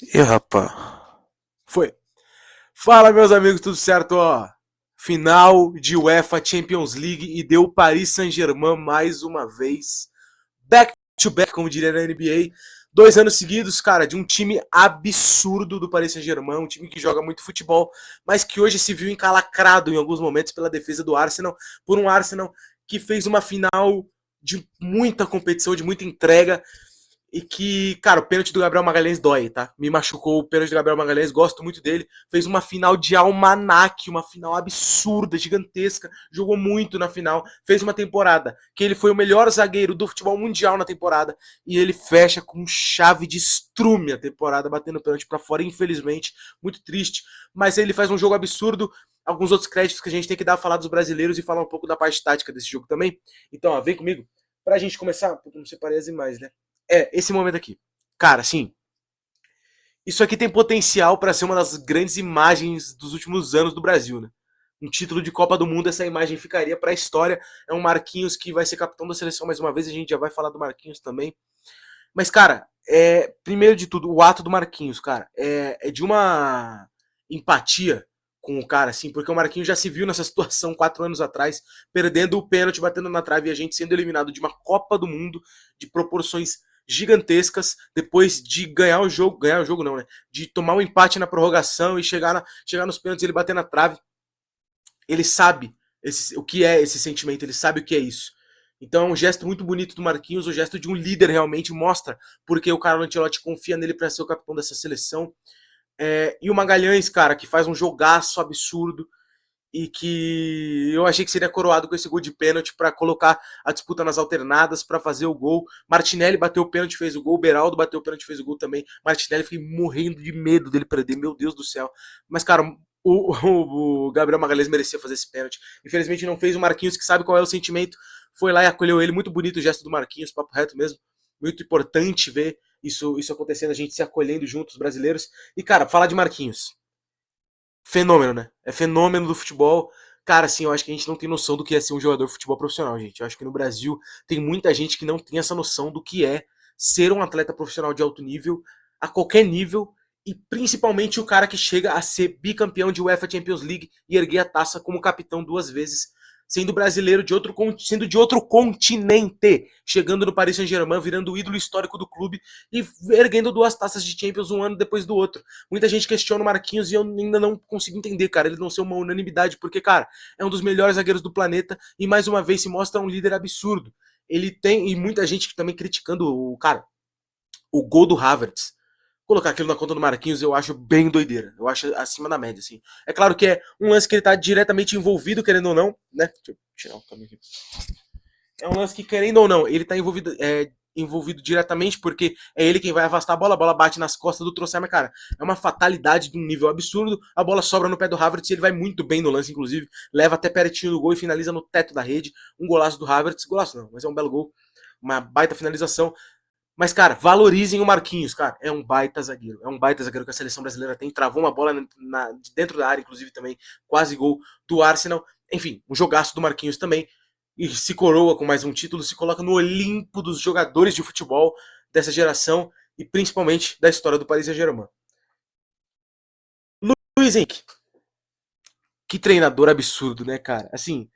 E rapaz, foi. Fala, meus amigos, tudo certo? Ó, final de UEFA Champions League e deu o Paris Saint-Germain mais uma vez. Back to back, como diria na NBA. 2 anos seguidos, cara, de um time absurdo do Paris Saint-Germain, um time que joga muito futebol, mas que hoje se viu encalacrado em alguns momentos pela defesa do Arsenal, por um Arsenal que fez uma final de muita competição, de muita entrega, e que, cara, o pênalti do Gabriel Magalhães dói, tá? Me machucou o pênalti do Gabriel Magalhães, gosto muito dele. Fez uma final de almanac, uma final absurda, gigantesca. Jogou muito na final. Fez uma temporada que ele foi o melhor zagueiro do futebol mundial na temporada. E ele fecha com chave de estrume a temporada, batendo pênalti pra fora, infelizmente. Muito triste. Mas ele faz um jogo absurdo. Alguns outros créditos que a gente tem que dar a falar dos brasileiros e falar um pouco da parte tática desse jogo também. Então, ó, vem comigo. Pra gente começar, porque eu não separei as imagens, né? Esse momento aqui. Cara, sim, isso aqui tem potencial para ser uma das grandes imagens dos últimos anos do Brasil, né? Um título de Copa do Mundo, essa imagem ficaria para a história. É um Marquinhos que vai ser capitão da seleção mais uma vez, a gente já vai falar do Marquinhos também. Mas, cara, primeiro de tudo, o ato do Marquinhos, cara, é de uma empatia com o cara, assim, porque o Marquinhos já se viu nessa situação 4 anos atrás, perdendo o pênalti, batendo na trave e a gente sendo eliminado de uma Copa do Mundo de proporções gigantescas, depois de ganhar o jogo não, né? De tomar um empate na prorrogação e chegar nos pênaltis e ele bater na trave. Ele sabe o que é esse sentimento, ele sabe o que é isso. Então é um gesto muito bonito do Marquinhos, o gesto de um líder realmente, mostra porque o Carlo Ancelotti confia nele para ser o capitão dessa seleção. E o Magalhães, cara, que faz um jogaço absurdo e que eu achei que seria coroado com esse gol de pênalti para colocar a disputa nas alternadas, para fazer o gol. Martinelli bateu o pênalti, fez o gol. Beraldo bateu o pênalti, fez o gol também. Martinelli, fiquei morrendo de medo dele perder, meu Deus do céu. Mas, cara, o Gabriel Magalhães merecia fazer esse pênalti. Infelizmente não fez. O Marquinhos, que sabe qual é o sentimento, foi lá e acolheu ele. Muito bonito o gesto do Marquinhos, papo reto mesmo. Muito importante ver isso acontecendo, a gente se acolhendo juntos, brasileiros. E, cara, falar de Marquinhos, fenômeno, né? É fenômeno do futebol. Cara, assim, eu acho que a gente não tem noção do que é ser um jogador de futebol profissional, gente. Eu acho que no Brasil tem muita gente que não tem essa noção do que é ser um atleta profissional de alto nível, a qualquer nível, e principalmente o cara que chega a ser bicampeão de UEFA Champions League e erguer a taça como capitão 2 vezes, sendo brasileiro sendo de outro continente, chegando no Paris Saint-Germain, virando o ídolo histórico do clube e erguendo 2 taças de Champions um ano depois do outro. Muita gente questiona o Marquinhos e eu ainda não consigo entender, cara, ele não ser uma unanimidade, porque, cara, é um dos melhores zagueiros do planeta e mais uma vez se mostra um líder absurdo. Ele tem, e muita gente também criticando o cara, o gol do Havertz. Colocar aquilo na conta do Marquinhos eu acho bem doideira. Eu acho acima da média, assim. É claro que é um lance que ele tá diretamente envolvido, querendo ou não, né? Deixa eu tirar o caminho aqui. É um lance que, querendo ou não, ele tá envolvido diretamente, porque é ele quem vai afastar a bola bate nas costas do Trossard, mas, cara, é uma fatalidade de um nível absurdo, a bola sobra no pé do Havertz e ele vai muito bem no lance, inclusive, leva até pertinho do gol e finaliza no teto da rede, um golaço do Havertz, golaço não, mas é um belo gol, uma baita finalização, mas, cara, valorizem o Marquinhos, cara, é um baita zagueiro que a seleção brasileira tem, travou uma bola dentro da área, inclusive, também, quase gol do Arsenal, enfim, um jogaço do Marquinhos também, e se coroa com mais um título, se coloca no Olimpo dos jogadores de futebol dessa geração e principalmente da história do Paris Saint-Germain. Luiz Henrique, que treinador absurdo, né, cara? Assim,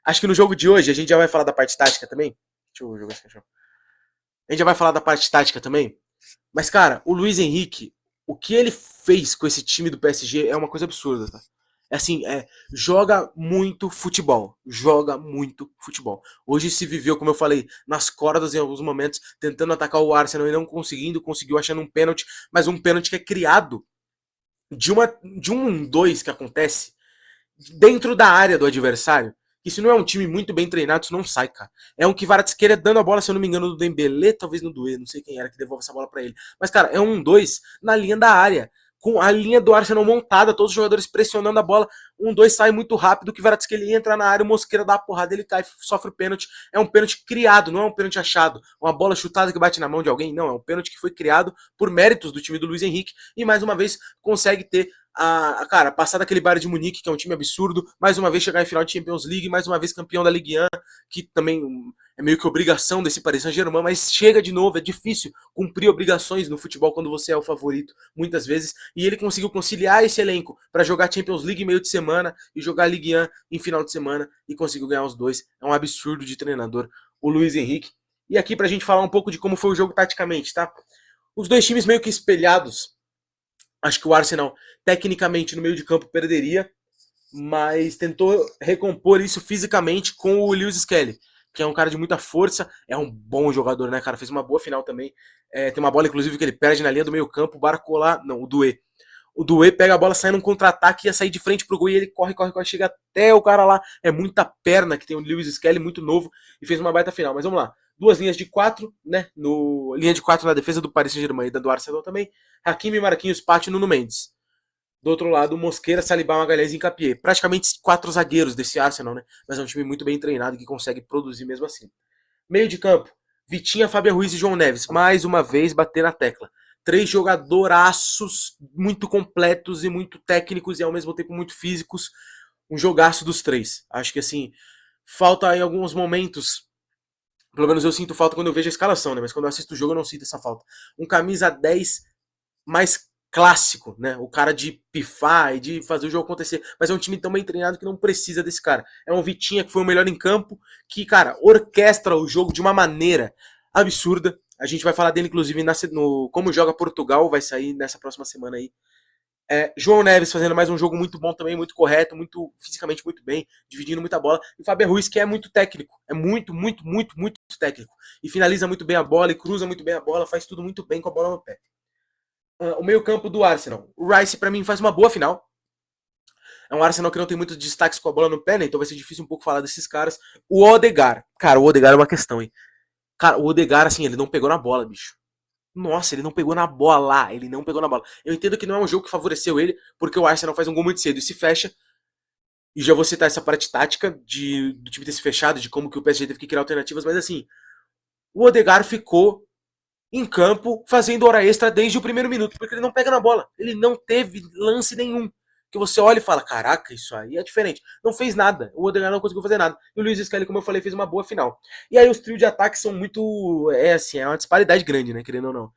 acho que no jogo de hoje a gente já vai falar da parte tática também. Deixa eu jogar esse cachorro. A gente já vai falar da parte tática também. Mas, cara, o Luiz Henrique, o que ele fez com esse time do PSG é uma coisa absurda, tá? É assim, joga muito futebol. Joga muito futebol. Hoje se viveu, como eu falei, nas cordas em alguns momentos, tentando atacar o Arsenal e não conseguindo, conseguiu achando um pênalti, mas um pênalti que é criado de um 2 que acontece dentro da área do adversário. Que se não é um time muito bem treinado, isso não sai, cara. É um Kvaratskhelia dando a bola, se eu não me engano, do Dembélé, talvez no Duê, não sei quem era que devolve essa bola pra ele. Mas, cara, é um 2 na linha da área. Com a linha do Arsenal montada, todos os jogadores pressionando a bola. Um 2 sai muito rápido, o Kvaratskhelia entra na área, o Mosqueira dá a porrada, ele cai, sofre o pênalti. É um pênalti criado, não é um pênalti achado. Uma bola chutada que bate na mão de alguém, não. É um pênalti que foi criado por méritos do time do Luiz Henrique. E mais uma vez consegue ter cara, passar daquele Bayern de Munique, que é um time absurdo, mais uma vez chegar em final de Champions League, mais uma vez campeão da Ligue 1, que também é meio que obrigação desse Paris Saint-Germain, mas chega de novo, é difícil cumprir obrigações no futebol quando você é o favorito, muitas vezes, e ele conseguiu conciliar esse elenco para jogar Champions League em meio de semana e jogar Ligue 1 em final de semana e conseguiu ganhar os dois. É um absurdo de treinador, o Luiz Henrique. E aqui pra gente falar um pouco de como foi o jogo taticamente, tá? Os dois times meio que espelhados. Acho que o Arsenal, tecnicamente, no meio de campo perderia, mas tentou recompor isso fisicamente com o Lewis Skelly, que é um cara de muita força, é um bom jogador, né, cara? Fez uma boa final também. Tem uma bola, inclusive, que ele perde na linha do meio campo, o Barcola, não, o Doué. O Doué pega a bola, sai num contra-ataque, ia sair de frente pro gol e ele corre, chega até o cara lá. É muita perna que tem o Lewis Skelly, muito novo, e fez uma baita final. Mas vamos lá. Duas linhas de quatro, né? Linha de quatro na defesa do Paris Saint-Germain e da do Arsenal também. Hakimi, Marquinhos, Pátio e Nuno Mendes. Do outro lado, Mosquera, Saliba, Magalhães e Incapié. Praticamente quatro zagueiros desse Arsenal, né? Mas é um time muito bem treinado que consegue produzir mesmo assim. Meio de campo, Vitinha, Fabian Ruiz e João Neves. Mais uma vez, bater na tecla. Três jogadoraços muito completos e muito técnicos e ao mesmo tempo muito físicos. Um jogaço dos três. Acho que assim, falta em alguns momentos. Pelo menos eu sinto falta quando eu vejo a escalação, né? Mas quando eu assisto o jogo eu não sinto essa falta. Um camisa 10 mais clássico, né? O cara de pifar e de fazer o jogo acontecer. Mas é um time tão bem treinado que não precisa desse cara. É um Vitinha que foi o melhor em campo, que, cara, orquestra o jogo de uma maneira absurda. A gente vai falar dele, inclusive, no Como Joga Portugal, vai sair nessa próxima semana aí. João Neves fazendo mais um jogo muito bom também, muito correto, muito fisicamente muito bem, dividindo muita bola. E o Fábio Ruiz, que é muito técnico, é muito técnico. E finaliza muito bem a bola, e cruza muito bem a bola, faz tudo muito bem com a bola no pé. O meio-campo do Arsenal. O Rice, para mim, faz uma boa final. É um Arsenal que não tem muitos destaques com a bola no pé, né? Então vai ser difícil um pouco falar desses caras. O Odegaard. Cara, o Odegaard é uma questão, hein? Cara, o Odegaard, assim, ele não pegou na bola, bicho. Nossa, ele não pegou na bola. Ele não pegou na bola. Eu entendo que não é um jogo que favoreceu ele, porque o Arsenal faz um gol muito cedo e se fecha. E já vou citar essa parte tática do time ter se fechado, de como que o PSG teve que criar alternativas, mas assim, o Odegaard ficou em campo fazendo hora extra desde o primeiro minuto, porque ele não pega na bola. Ele não teve lance nenhum. Que você olha e fala, caraca, isso aí é diferente. Não fez nada. O Odegaard não conseguiu fazer nada. E o Luiz Skelly, como eu falei, fez uma boa final. E aí os trios de ataque são muito... assim, é uma disparidade grande, né, querendo ou não.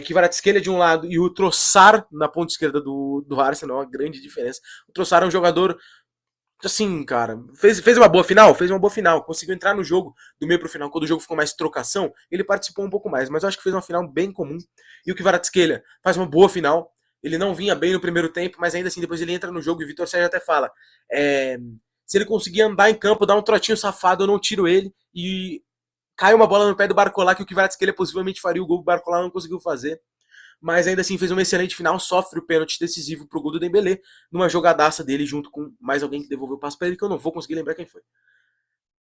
Kvaratskhelia de um lado e o Trossard na ponta esquerda do Arsenal, uma grande diferença. O Trossard é um jogador assim, cara, fez uma boa final? Fez uma boa final. Conseguiu entrar no jogo do meio pro final. Quando o jogo ficou mais trocação, ele participou um pouco mais. Mas eu acho que fez uma final bem comum. E o Kvaratskhelia faz uma boa final. Ele não vinha bem no primeiro tempo, mas ainda assim, depois ele entra no jogo e o Vitor Sérgio até fala. Se ele conseguir andar em campo, dar um trotinho safado, eu não tiro ele. E cai uma bola no pé do Barcola, que o Kvaratskhelia possivelmente faria o gol que o Barcola não conseguiu fazer. Mas ainda assim fez uma excelente final, sofre o pênalti decisivo pro gol do Dembélé, numa jogadaça dele junto com mais alguém que devolveu o passo para ele, que eu não vou conseguir lembrar quem foi.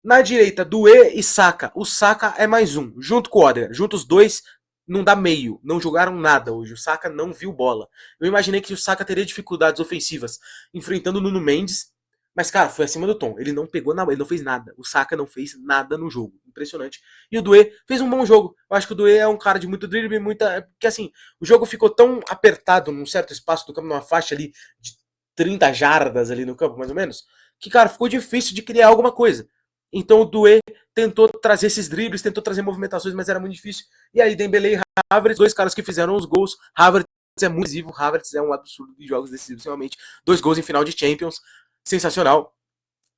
Na direita, Doué e Saka. O Saka é mais um, junto com o Odegaard. Juntos os dois, não dá meio. Não jogaram nada hoje. O Saka não viu bola. Eu imaginei que o Saka teria dificuldades ofensivas enfrentando o Nuno Mendes, mas, cara, foi acima do tom. Ele não pegou na, ele não fez nada. O Saka não fez nada no jogo. Impressionante. E o Doué fez um bom jogo. Eu acho que o Doué é um cara de muito drible, muita. Porque assim, o jogo ficou tão apertado num certo espaço do campo, numa faixa ali de 30 jardas ali no campo, mais ou menos, que, cara, ficou difícil de criar alguma coisa. Então o Doué tentou trazer esses dribles, tentou trazer movimentações, mas era muito difícil. E aí Dembélé e Havertz, dois caras que fizeram os gols. Havertz é muito decisivo, Havertz é um absurdo de jogos decisivos, realmente. 2 gols em final de Champions, sensacional.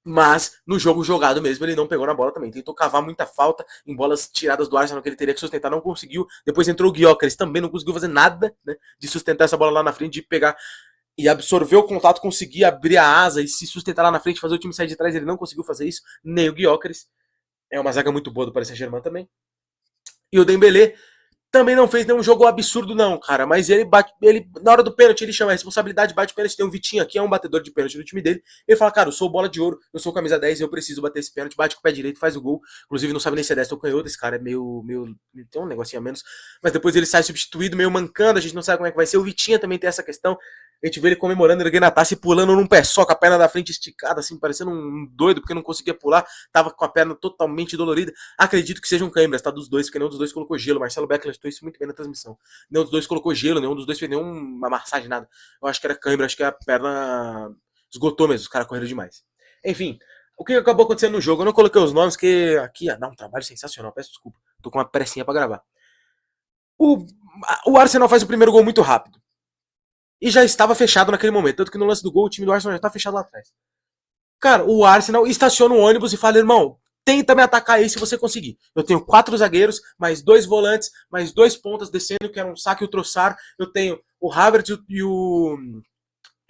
Mas no jogo jogado mesmo ele não pegou na bola também. Tentou cavar muita falta em bolas tiradas do Arsenal que ele teria que sustentar, não conseguiu. Depois entrou o Gyökeres, também não conseguiu fazer nada, né, de sustentar essa bola lá na frente, de pegar e absorver o contato, conseguir abrir a asa e se sustentar lá na frente, fazer o time sair de trás. Ele não conseguiu fazer isso, nem o Gyökeres. É uma zaga muito boa do Paris Saint-Germain também. E o Dembélé também não fez nenhum jogo absurdo, não, cara. Mas ele bate. Ele, na hora do pênalti, ele chama a responsabilidade, bate o pênalti. Tem um Vitinho aqui, é um batedor de pênalti do time dele. Ele fala, cara, eu sou bola de ouro, eu sou camisa 10, eu preciso bater esse pênalti, bate com o pé direito, faz o gol. Inclusive, não sabe nem se é destro ou canhoto, esse cara é meio. Tem um negocinho a menos. Mas depois ele sai substituído, meio mancando, a gente não sabe como é que vai ser. O Vitinha também tem essa questão. A gente vê ele comemorando, erguendo a taça e pulando num pé só, com a perna da frente esticada, assim, parecendo um doido, porque não conseguia pular, tava com a perna totalmente dolorida. Acredito que sejam câimbras, tá? Dos dois, porque nenhum dos dois colocou gelo. Marcelo Beckler estou isso muito bem na transmissão. Nenhum dos dois colocou gelo, nenhum dos dois fez nenhuma massagem, nada. Eu acho que era câimbra, acho que a perna esgotou mesmo, os caras correram demais. Enfim, o que acabou acontecendo no jogo? Eu não coloquei os nomes, que aqui ia dar um trabalho sensacional, peço desculpa. Tô com uma pressinha pra gravar. O, o Arsenal faz o primeiro gol muito rápido. E já estava fechado naquele momento. Tanto que no lance do gol, o time do Arsenal já estava fechado lá atrás. Cara, o Arsenal estaciona o ônibus e fala, irmão, tenta me atacar aí se você conseguir. Eu tenho 4 zagueiros, mais 2 volantes, mais 2 pontas descendo, que eram um saque e o Trossard. Eu tenho o Havertz e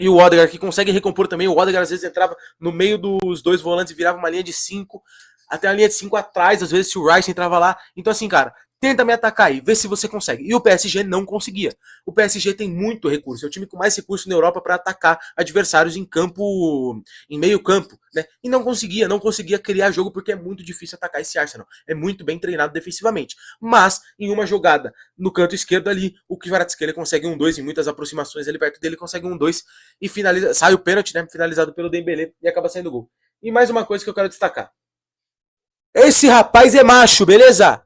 o Odegaard, que consegue recompor também. O Odegaard às vezes entrava no meio dos 2 volantes e virava uma linha de 5. Até a linha de 5 atrás, às vezes se o Rice entrava lá. Então assim, cara, tenta me atacar aí, vê se você consegue. E o PSG não conseguia. O PSG tem muito recurso, é o time com mais recurso na Europa para atacar adversários em campo, em meio campo, né? E não conseguia criar jogo porque é muito difícil atacar esse Arsenal. É muito bem treinado defensivamente. Mas em uma jogada no canto esquerdo ali, o Kvaratskhelia consegue um 2 em muitas aproximações ali perto dele, consegue um 2 e finaliza, sai o pênalti, né, finalizado pelo Dembélé e acaba saindo o gol. E mais uma coisa que eu quero destacar. Esse rapaz é macho, beleza?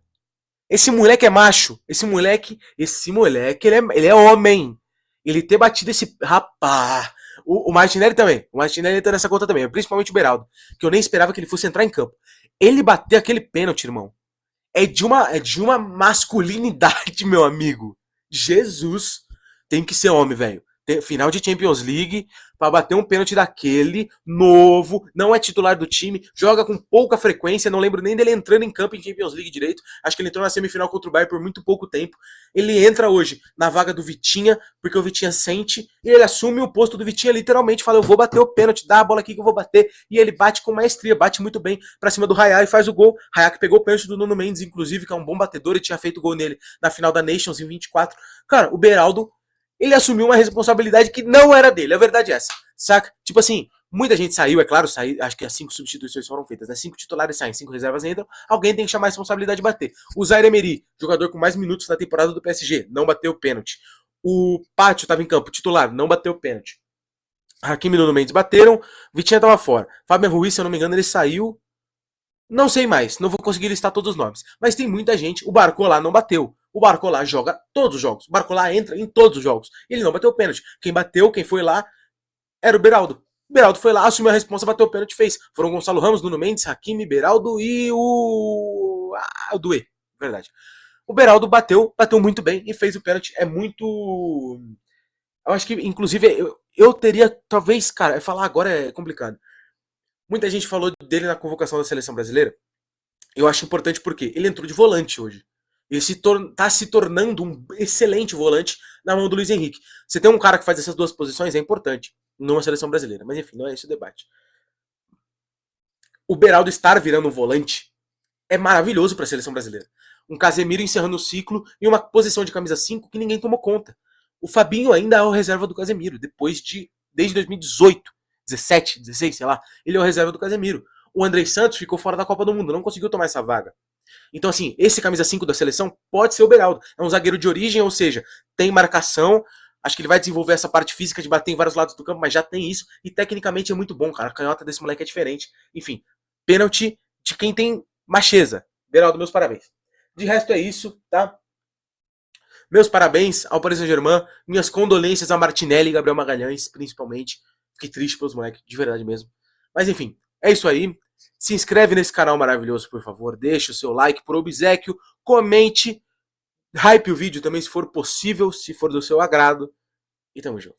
Esse moleque é macho. Esse moleque, ele é homem. Ele ter batido esse rapaz. O Martinelli também. O Martinelli tá nessa conta também. Principalmente o Beraldo. Que eu nem esperava que ele fosse entrar em campo. Ele bater aquele pênalti, irmão. É de uma masculinidade, meu amigo. Jesus. Tem que ser homem, velho. Final de Champions League, para bater um pênalti daquele, novo, não é titular do time, joga com pouca frequência, não lembro nem dele entrando em campo em Champions League direito, acho que ele entrou na semifinal contra o Bayern por muito pouco tempo. Ele entra hoje na vaga do Vitinha, porque o Vitinha sente, e ele assume o posto do Vitinha, literalmente fala, eu vou bater o pênalti, dá a bola aqui que eu vou bater, e ele bate com maestria, bate muito bem pra cima do Raya e faz o gol. Raya que pegou o pênalti do Nuno Mendes, inclusive, que é um bom batedor e tinha feito gol nele na final da Nations em 24. Cara, o Beraldo, ele assumiu uma responsabilidade que não era dele, a verdade é essa, saca? Tipo assim, muita gente saiu, é claro, acho que as 5 substituições foram feitas, né? 5 titulares saem, 5 reservas entram, alguém tem que chamar a responsabilidade de bater. O Zaire Emery, jogador com mais minutos na temporada do PSG, não bateu o pênalti. O Pátio estava em campo, titular, não bateu o pênalti. Hakimi e Nuno Mendes bateram, Vitinha estava fora. Fabian Ruiz, se eu não me engano, ele saiu. Não sei mais, não vou conseguir listar todos os nomes. Mas tem muita gente. O Barcola não bateu. O Barcola joga todos os jogos. O Barcola entra em todos os jogos. Ele não bateu o pênalti. Quem bateu, quem foi lá, era o Beraldo. O Beraldo foi lá, assumiu a responsa, bateu o pênalti e fez. Foram Gonçalo Ramos, Nuno Mendes, Hakimi, Beraldo e o Duê. Verdade. O Beraldo bateu muito bem e fez o pênalti. É muito. Eu acho que, inclusive, eu teria, talvez, cara, falar agora é complicado. Muita gente falou dele na convocação da seleção brasileira. Eu acho importante porque ele entrou de volante hoje. Ele tá se tornando um excelente volante na mão do Luiz Henrique. Você tem um cara que faz essas duas posições, é importante numa seleção brasileira. Mas enfim, não é esse o debate. O Beraldo estar virando um volante é maravilhoso para a seleção brasileira. Um Casemiro encerrando o ciclo em uma posição de camisa 5 que ninguém tomou conta. O Fabinho ainda é o reserva do Casemiro, desde 2018, 17, 16, sei lá, ele é o reserva do Casemiro. O Andrei Santos ficou fora da Copa do Mundo, não conseguiu tomar essa vaga. Então, assim, esse camisa 5 da seleção pode ser o Beraldo. É um zagueiro de origem, ou seja, tem marcação. Acho que ele vai desenvolver essa parte física de bater em vários lados do campo, mas já tem isso. E tecnicamente é muito bom, cara. A canhota desse moleque é diferente. Enfim, pênalti de quem tem macheza. Beraldo, meus parabéns. De resto é isso, tá? Meus parabéns ao Paris Saint-Germain. Minhas condolências a Martinelli e Gabriel Magalhães, principalmente. Fiquei triste pelos moleques, de verdade mesmo. Mas enfim, é isso aí. Se inscreve nesse canal maravilhoso, por favor. Deixa o seu like por obséquio. Comente. Hype o vídeo também, se for possível, se for do seu agrado. E tamo junto.